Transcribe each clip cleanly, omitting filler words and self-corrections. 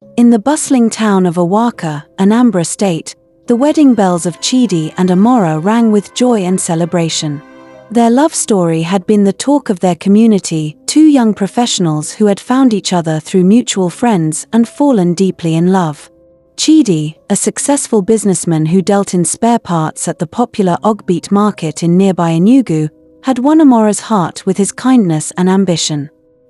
In the bustling town of Awaka, Anambra State, the wedding bells of Chidi and Amara rang with joy and celebration. Their love story had been the talk of their community, two young professionals who had found each other through mutual friends and fallen deeply in love. Chidi, a successful businessman who dealt in spare parts at the popular Ogbeat market in nearby Enugu, had won Amara's heart with his kindness and ambition.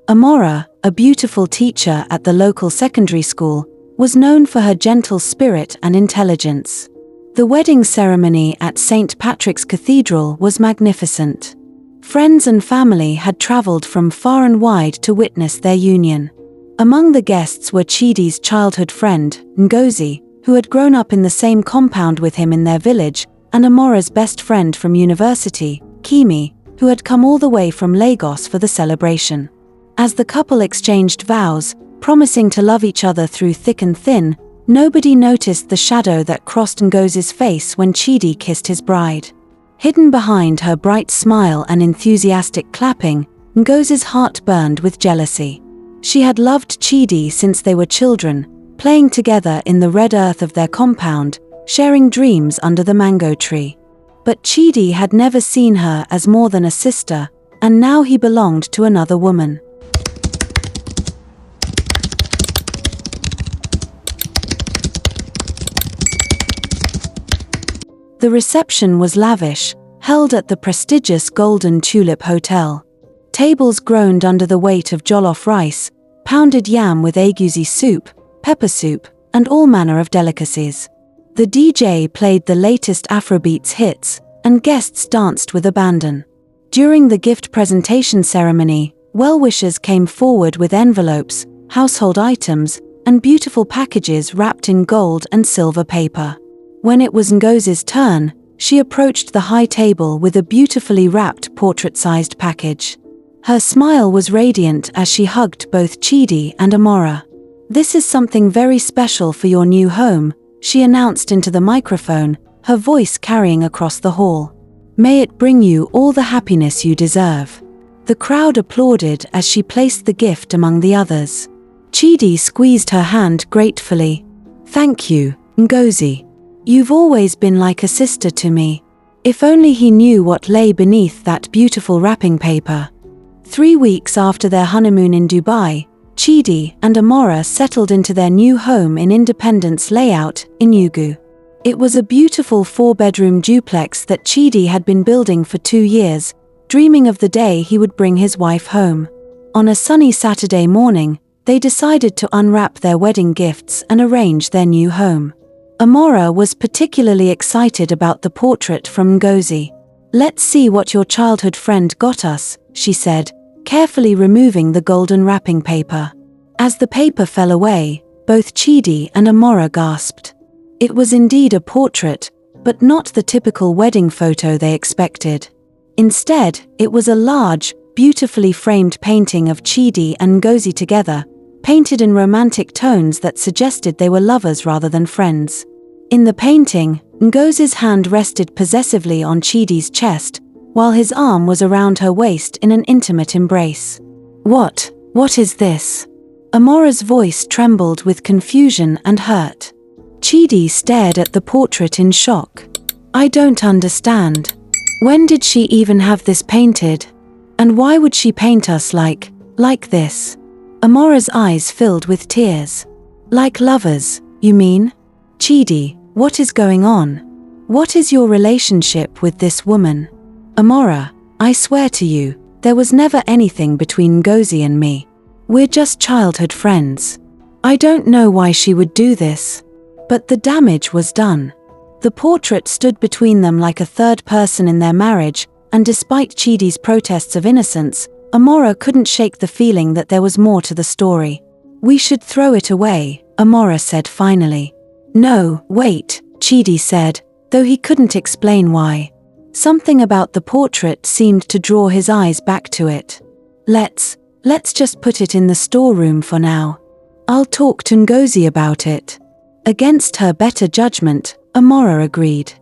Amara, a beautiful teacher at the local secondary school, was known for her gentle spirit and intelligence. The wedding ceremony at St. Patrick's Cathedral was magnificent. Friends and family had traveled from far and wide to witness their union. Among the guests were Chidi's childhood friend, Ngozi, who had grown up in the same compound with him in their village, and Amara's best friend from university, Kimi, who had come all the way from Lagos for the celebration. As the couple exchanged vows, promising to love each other through thick and thin, nobody noticed the shadow that crossed Ngozi's face when Chidi kissed his bride. Hidden behind her bright smile and enthusiastic clapping, Ngozi's heart burned with jealousy. She had loved Chidi since they were children, playing together in the red earth of their compound, sharing dreams under the mango tree. But Chidi had never seen her as more than a sister, and now he belonged to another woman. The reception was lavish, held at the prestigious Golden Tulip Hotel. Tables groaned under the weight of jollof rice, pounded yam with egusi soup, pepper soup, and all manner of delicacies. The DJ played the latest Afrobeats hits, and guests danced with abandon. During the gift presentation ceremony, well-wishers came forward with envelopes, household items, and beautiful packages wrapped in gold and silver paper. When it was Ngozi's turn, she approached the high table with a beautifully wrapped portrait-sized package. Her smile was radiant as she hugged both Chidi and Amara. "This is something very special for your new home," she announced into the microphone, her voice carrying across the hall. "May it bring you all the happiness you deserve." The crowd applauded as she placed the gift among the others. Chidi squeezed her hand gratefully. "Thank you, Ngozi. You've always been like a sister to me." If only he knew what lay beneath that beautiful wrapping paper. 3 weeks after their honeymoon in Dubai, Chidi and Amara settled into their new home in Independence Layout, Enugu. It was a beautiful 4-bedroom duplex that Chidi had been building for 2 years, dreaming of the day he would bring his wife home. On a sunny Saturday morning, they decided to unwrap their wedding gifts and arrange their new home. Amara was particularly excited about the portrait from Ngozi. "Let's see what your childhood friend got us," she said, carefully removing the golden wrapping paper. As the paper fell away, both Chidi and Amara gasped. It was indeed a portrait, but not the typical wedding photo they expected. Instead, it was a large, beautifully framed painting of Chidi and Ngozi together, painted in romantic tones that suggested they were lovers rather than friends. In the painting, Ngozi's hand rested possessively on Chidi's chest, while his arm was around her waist in an intimate embrace. What is this?" Amara's voice trembled with confusion and hurt. Chidi stared at the portrait in shock. "I don't understand. When did she even have this painted? And why would she paint us like this?" Amara's eyes filled with tears. "Like lovers, you mean? Chidi, what is going on? What is your relationship with this woman?" "Amara, I swear to you, there was never anything between Ngozi and me. We're just childhood friends. I don't know why she would do this." But the damage was done. The portrait stood between them like a third person in their marriage, and despite Chidi's protests of innocence, Amara couldn't shake the feeling that there was more to the story. "We should throw it away," Amara said finally. "No, wait," Chidi said, though he couldn't explain why. Something about the portrait seemed to draw his eyes back to it. Let's just put it in the storeroom for now. I'll talk to Ngozi about it." Against her better judgment, Amara agreed.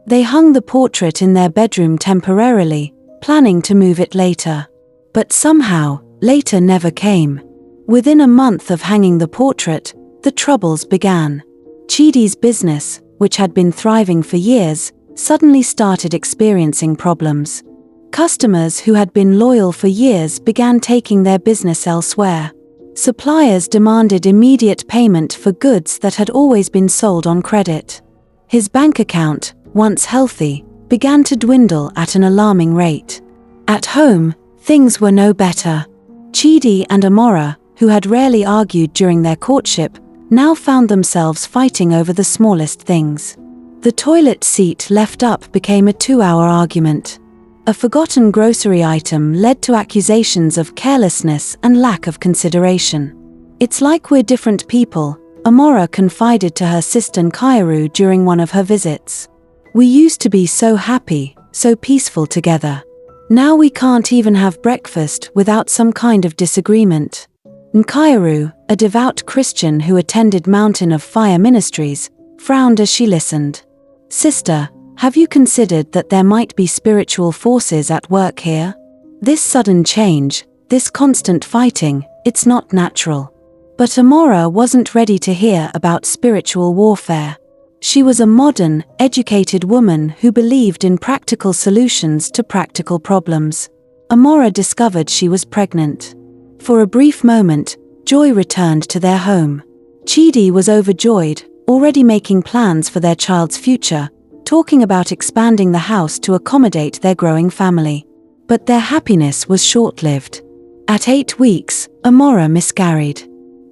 They hung the portrait in their bedroom temporarily, planning to move it later. But somehow, later never came. Within a month of hanging the portrait, the troubles began. Chidi's business, which had been thriving for years, suddenly started experiencing problems. Customers who had been loyal for years began taking their business elsewhere. Suppliers demanded immediate payment for goods that had always been sold on credit. His bank account, once healthy, began to dwindle at an alarming rate. At home, things were no better. Chidi and Amara, who had rarely argued during their courtship, now found themselves fighting over the smallest things. The toilet seat left up became a 2-hour argument. A forgotten grocery item led to accusations of carelessness and lack of consideration. "It's like we're different people," Amara confided to her sister Nkairu during one of her visits. "We used to be so happy, so peaceful together. Now we can't even have breakfast without some kind of disagreement." Nkairu, a devout Christian who attended Mountain of Fire Ministries, frowned as she listened. "Sister, have you considered that there might be spiritual forces at work here? This sudden change, this constant fighting, it's not natural." But Amara wasn't ready to hear about spiritual warfare. She was a modern, educated woman who believed in practical solutions to practical problems. Amara discovered she was pregnant. For a brief moment, joy returned to their home. Chidi was overjoyed, already making plans for their child's future, talking about expanding the house to accommodate their growing family. But their happiness was short-lived. At 8 weeks, Amara miscarried.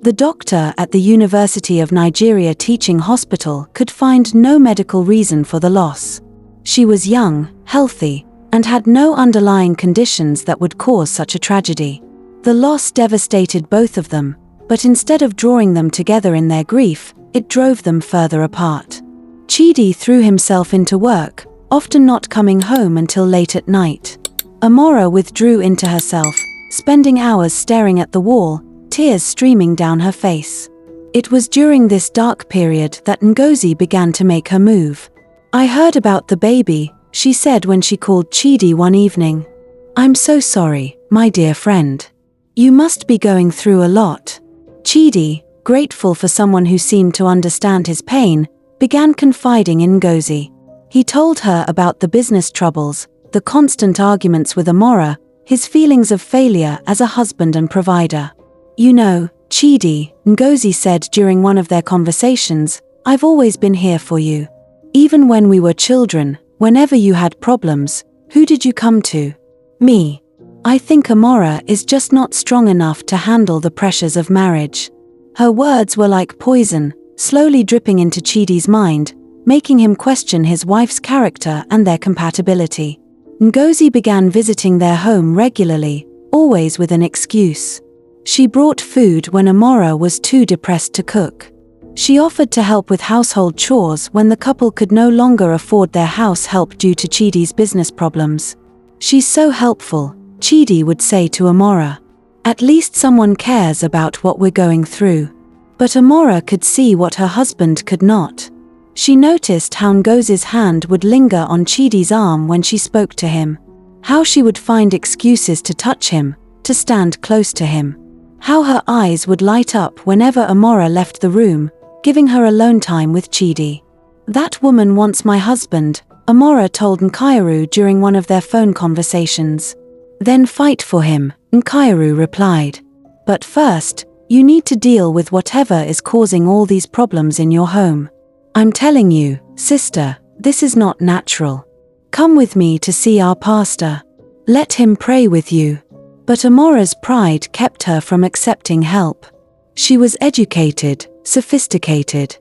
The doctor at the University of Nigeria Teaching Hospital could find no medical reason for the loss. She was young, healthy, and had no underlying conditions that would cause such a tragedy. The loss devastated both of them, but instead of drawing them together in their grief, it drove them further apart. Chidi threw himself into work, often not coming home until late at night. Amara withdrew into herself, spending hours staring at the wall, tears streaming down her face. It was during this dark period that Ngozi began to make her move. "I heard about the baby," she said when she called Chidi one evening. "I'm so sorry, my dear friend. You must be going through a lot." Chidi, grateful for someone who seemed to understand his pain, began confiding in Ngozi. He told her about the business troubles, the constant arguments with Amara, his feelings of failure as a husband and provider. "You know, Chidi," Ngozi said during one of their conversations, "I've always been here for you. Even when we were children, whenever you had problems, who did you come to? Me. I think Amara is just not strong enough to handle the pressures of marriage." Her words were like poison, slowly dripping into Chidi's mind, making him question his wife's character and their compatibility. Ngozi began visiting their home regularly, always with an excuse. She brought food when Amara was too depressed to cook. She offered to help with household chores when the couple could no longer afford their house help due to Chidi's business problems. "She's so helpful," Chidi would say to Amara. "At least someone cares about what we're going through." But Amara could see what her husband could not. She noticed how Ngozi's hand would linger on Chidi's arm when she spoke to him. How she would find excuses to touch him, to stand close to him. How her eyes would light up whenever Amara left the room, giving her alone time with Chidi. "That woman wants my husband," Amara told Nkairu during one of their phone conversations. "Then fight for him," Nkairu replied. "But first, you need to deal with whatever is causing all these problems in your home. I'm telling you, sister, this is not natural. Come with me to see our pastor. Let him pray with you." But Amara's pride kept her from accepting help. She was educated, sophisticated.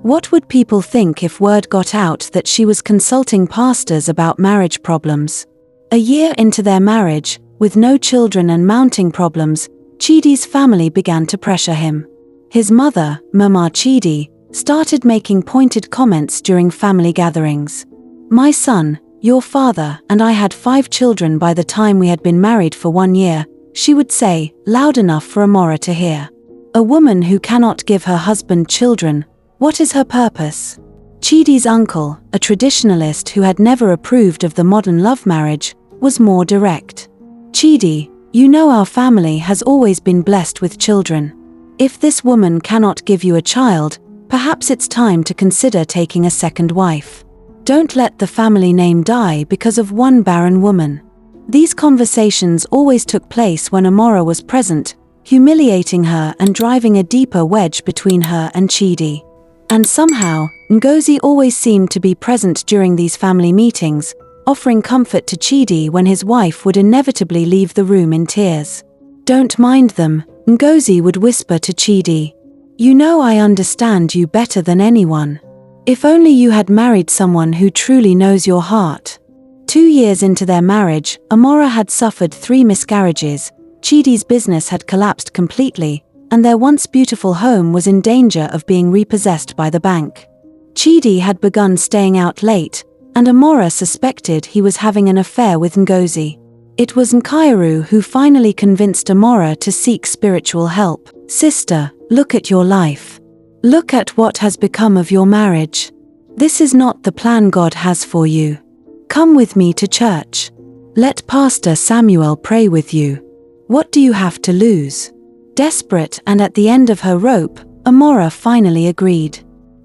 What would people think if word got out that she was consulting pastors about marriage problems? A year into their marriage, with no children and mounting problems, Chidi's family began to pressure him. His mother, Mama Chidi, started making pointed comments during family gatherings. "My son, your father and I had 5 children by the time we had been married for 1 year," she would say, loud enough for Amara to hear. "A woman who cannot give her husband children, what is her purpose?" Chidi's uncle, a traditionalist who had never approved of the modern love marriage, was more direct. "Chidi, you know our family has always been blessed with children. If this woman cannot give you a child, perhaps it's time to consider taking a second wife. Don't let the family name die because of one barren woman. These conversations always took place when Amara was present, humiliating her and driving a deeper wedge between her and Chidi. And somehow, Ngozi always seemed to be present during these family meetings, offering comfort to Chidi when his wife would inevitably leave the room in tears. "Don't mind them," Ngozi would whisper to Chidi. "You know I understand you better than anyone. If only you had married someone who truly knows your heart." 2 years into their marriage, Amara had suffered 3 miscarriages, Chidi's business had collapsed completely, and their once beautiful home was in danger of being repossessed by the bank. Chidi had begun staying out late, and Amara suspected he was having an affair with Ngozi. It was Nkairu who finally convinced Amara to seek spiritual help. "Sister, look at your life. Look at what has become of your marriage. This is not the plan God has for you. Come with me to church. Let Pastor Samuel pray with you. What do you have to lose?" Desperate and at the end of her rope, Amara finally agreed.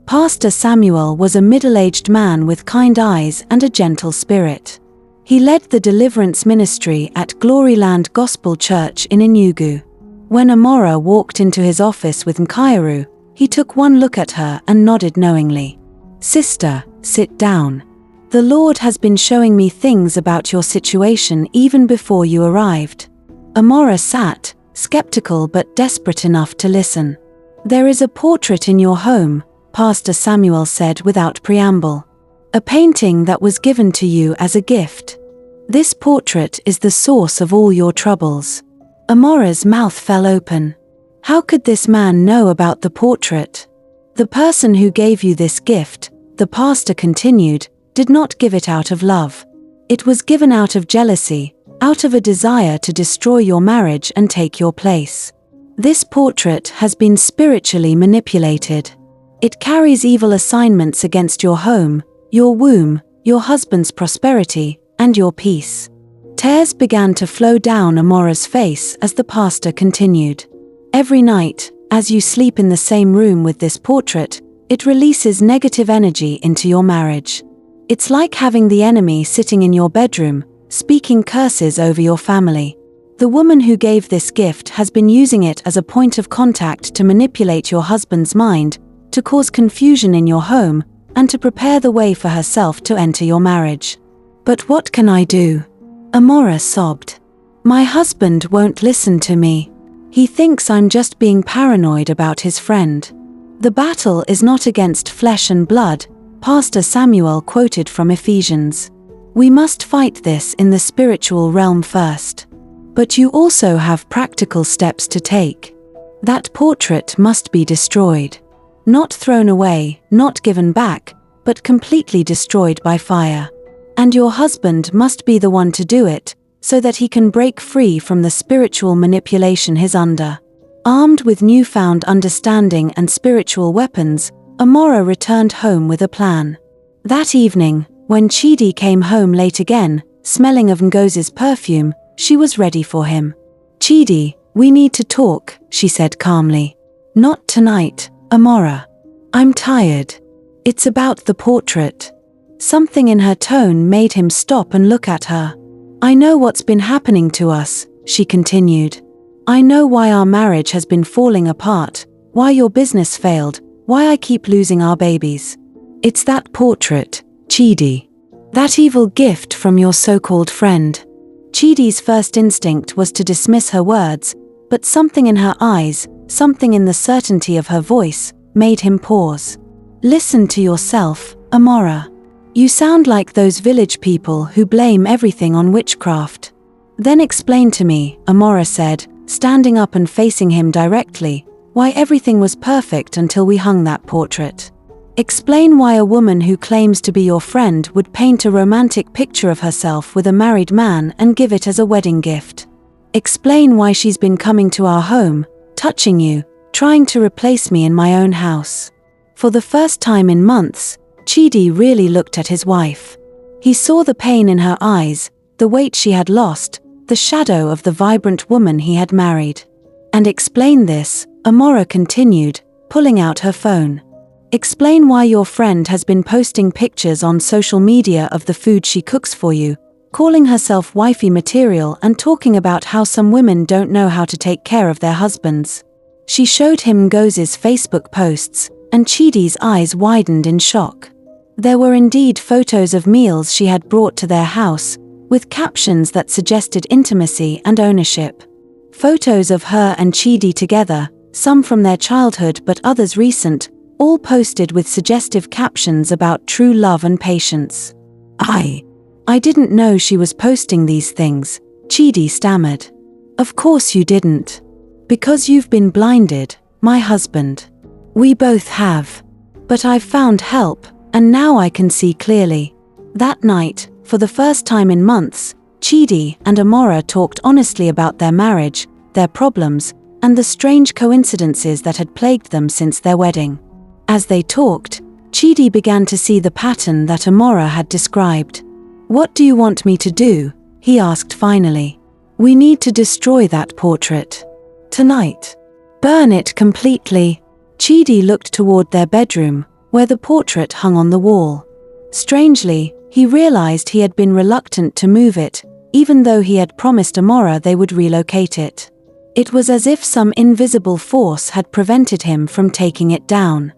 Pastor Samuel was a middle-aged man with kind eyes and a gentle spirit. He led the deliverance ministry at Gloryland Gospel Church in Enugu. When Amara walked into his office with Nkairu, he took one look at her and nodded knowingly. "Sister, sit down. The Lord has been showing me things about your situation even before you arrived." Amara sat, skeptical but desperate enough to listen. "There is a portrait in your home," Pastor Samuel said without preamble. "A painting that was given to you as a gift. This portrait is the source of all your troubles." Amara's mouth fell open. How could this man know about the portrait? "The person who gave you this gift," the pastor continued, "did not give it out of love. It was given out of jealousy, out of a desire to destroy your marriage and take your place. This portrait has been spiritually manipulated. It carries evil assignments against your home, your womb, your husband's prosperity, and your peace." Tears began to flow down Amara's face as the pastor continued. "Every night, as you sleep in the same room with this portrait, it releases negative energy into your marriage. It's like having the enemy sitting in your bedroom, speaking curses over your family. The woman who gave this gift has been using it as a point of contact to manipulate your husband's mind, to cause confusion in your home, and to prepare the way for herself to enter your marriage. But what can I do?" Amara sobbed. "My husband won't listen to me. He thinks I'm just being paranoid about his friend." "The battle is not against flesh and blood," Pastor Samuel quoted from Ephesians. "We must fight this in the spiritual realm first. But you also have practical steps to take. That portrait must be destroyed. Not thrown away, not given back, but completely destroyed by fire. And your husband must be the one to do it, so that he can break free from the spiritual manipulation he's under." Armed with newfound understanding and spiritual weapons, Amara returned home with a plan. That evening, when Chidi came home late again, smelling of Ngozi's perfume, she was ready for him. "Chidi, we need to talk," she said calmly. "Not tonight, Amara. I'm tired. It's about the portrait." Something in her tone made him stop and look at her. "I know what's been happening to us," she continued. "I know why our marriage has been falling apart, why your business failed, why I keep losing our babies. It's that portrait, Chidi. That evil gift from your so-called friend." Chidi's first instinct was to dismiss her words, but something in her eyes, something in the certainty of her voice, made him pause. "Listen to yourself, Amara. You sound like those village people who blame everything on witchcraft." "Then explain to me," Amara said, standing up and facing him directly, "why everything was perfect until we hung that portrait. Explain why a woman who claims to be your friend would paint a romantic picture of herself with a married man and give it as a wedding gift. Explain why she's been coming to our home, touching you, trying to replace me in my own house." For the first time in months, Chidi really looked at his wife. He saw the pain in her eyes, the weight she had lost, the shadow of the vibrant woman he had married. "And explain this," Amara continued, pulling out her phone. Explain why your friend has been posting pictures on social media of the food she cooks for you, calling herself wifey material and talking about how some women don't know how to take care of their husbands. She showed him Ngozi's Facebook posts, and Chidi's eyes widened in shock. There were indeed photos of meals she had brought to their house, with captions that suggested intimacy and ownership. Photos of her and Chidi together, some from their childhood but others recent, all posted with suggestive captions about true love and patience. I didn't know she was posting these things, Chidi stammered. Of course you didn't. Because you've been blinded, my husband. We both have. But I've found help, and now I can see clearly. That night, for the first time in months, Chidi and Amara talked honestly about their marriage, their problems, and the strange coincidences that had plagued them since their wedding. As they talked, Chidi began to see the pattern that Amara had described. What do you want me to do? He asked finally. We need to destroy that portrait. Tonight. Burn it completely. Chidi looked toward their bedroom, where the portrait hung on the wall. Strangely, he realized he had been reluctant to move it, even though he had promised Amara they would relocate it. It was as if some invisible force had prevented him from taking it down.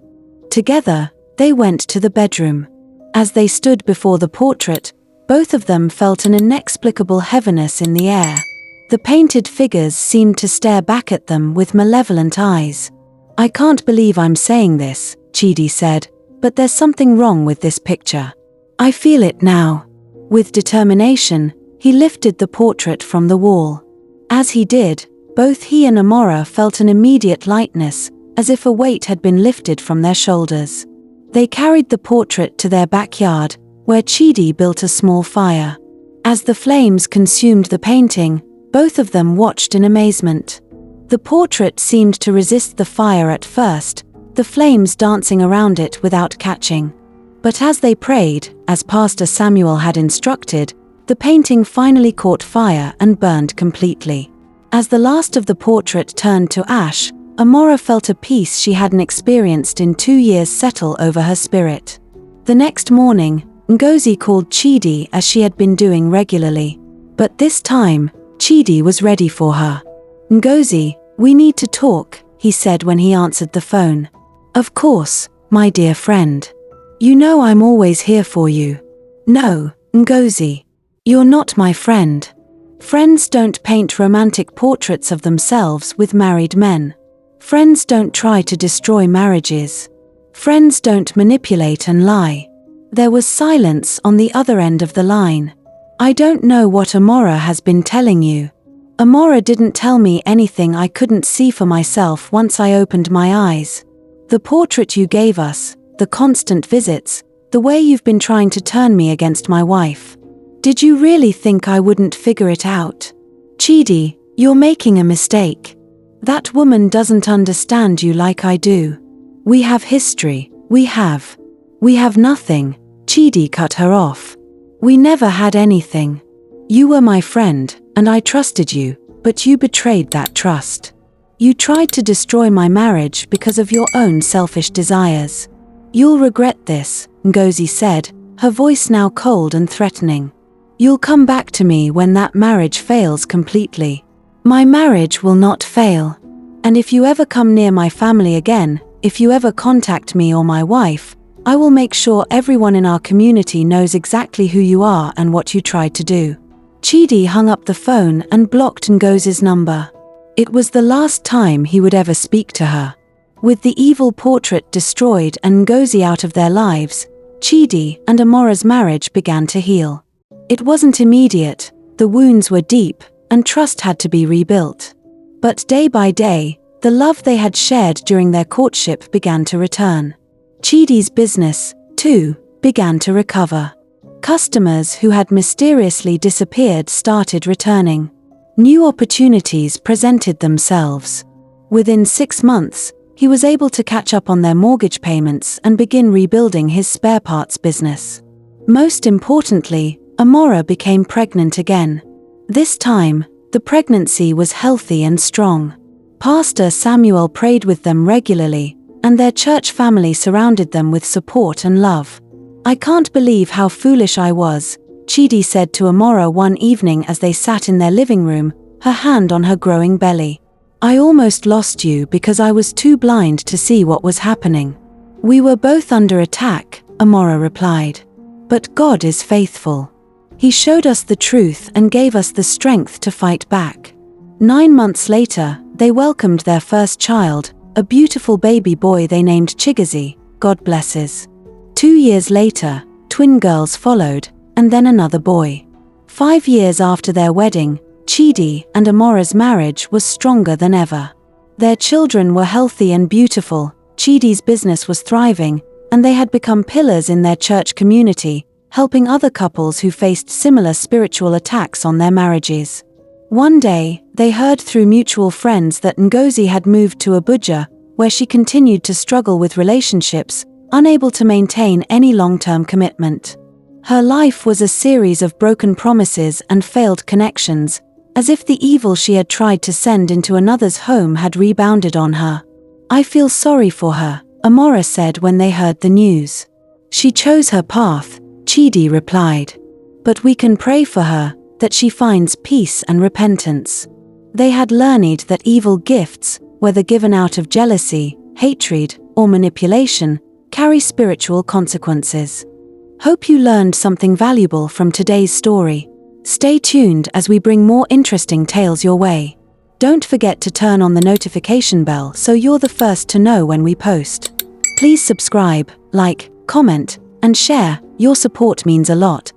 Together, they went to the bedroom. As they stood before the portrait, both of them felt an inexplicable heaviness in the air. The painted figures seemed to stare back at them with malevolent eyes. I can't believe I'm saying this, Chidi said, but there's something wrong with this picture. I feel it now. With determination, he lifted the portrait from the wall. As he did, both he and Amara felt an immediate lightness, as if a weight had been lifted from their shoulders. They carried the portrait to their backyard, where Chidi built a small fire. As the flames consumed the painting, both of them watched in amazement. The portrait seemed to resist the fire at first, the flames dancing around it without catching. But as they prayed, as Pastor Samuel had instructed, the painting finally caught fire and burned completely. As the last of the portrait turned to ash, Amara felt a peace she hadn't experienced in 2 years settle over her spirit. The next morning, Ngozi called Chidi as she had been doing regularly. But this time, Chidi was ready for her. Ngozi, we need to talk, he said when he answered the phone. Of course, my dear friend. You know I'm always here for you. No, Ngozi. You're not my friend. Friends don't paint romantic portraits of themselves with married men. Friends don't try to destroy marriages. Friends don't manipulate and lie. There was silence on the other end of the line. I don't know what Amara has been telling you. Amara didn't tell me anything I couldn't see for myself once I opened my eyes. The portrait you gave us, the constant visits, the way you've been trying to turn me against my wife. Did you really think I wouldn't figure it out? Chidi, you're making a mistake. That woman doesn't understand you like I do. We have history, we have nothing. Chidi cut her off. We never had anything. You were my friend, and I trusted you, but you betrayed that trust. You tried to destroy my marriage because of your own selfish desires. You'll regret this, Ngozi said, her voice now cold and threatening. You'll come back to me when that marriage fails completely. My marriage will not fail. And if you ever come near my family again, if you ever contact me or my wife, I will make sure everyone in our community knows exactly who you are and what you tried to do. Chidi hung up the phone and blocked Ngozi's number. It was the last time he would ever speak to her. With the evil portrait destroyed and Ngozi out of their lives, Chidi and Amara's marriage began to heal. It wasn't immediate, the wounds were deep, and trust had to be rebuilt. But day by day, the love they had shared during their courtship began to return. Chidi's business, too, began to recover. Customers who had mysteriously disappeared started returning. New opportunities presented themselves. Within 6 months, he was able to catch up on their mortgage payments and begin rebuilding his spare parts business. Most importantly, Amara became pregnant again. This time, the pregnancy was healthy and strong. Pastor Samuel prayed with them regularly, and their church family surrounded them with support and love. "I can't believe how foolish I was," Chidi said to Amara one evening as they sat in their living room, her hand on her growing belly. "I almost lost you because I was too blind to see what was happening." "We were both under attack," Amara replied. "But God is faithful. He showed us the truth and gave us the strength to fight back." 9 months later, they welcomed their first child, a beautiful baby boy they named Ngozi, God blesses. 2 years later, twin girls followed, and then another boy. 5 years after their wedding, Chidi and Amara's marriage was stronger than ever. Their children were healthy and beautiful, Chidi's business was thriving, and they had become pillars in their church community, helping other couples who faced similar spiritual attacks on their marriages. One day, they heard through mutual friends that Ngozi had moved to Abuja, where she continued to struggle with relationships, unable to maintain any long-term commitment. Her life was a series of broken promises and failed connections, as if the evil she had tried to send into another's home had rebounded on her. "I feel sorry for her," Amara said when they heard the news. "She chose her path," Chidi replied. "But we can pray for her, that she finds peace and repentance." They had learned that evil gifts, whether given out of jealousy, hatred, or manipulation, carry spiritual consequences. Hope you learned something valuable from today's story. Stay tuned as we bring more interesting tales your way. Don't forget to turn on the notification bell so you're the first to know when we post. Please subscribe, like, comment, and share. Your support means a lot.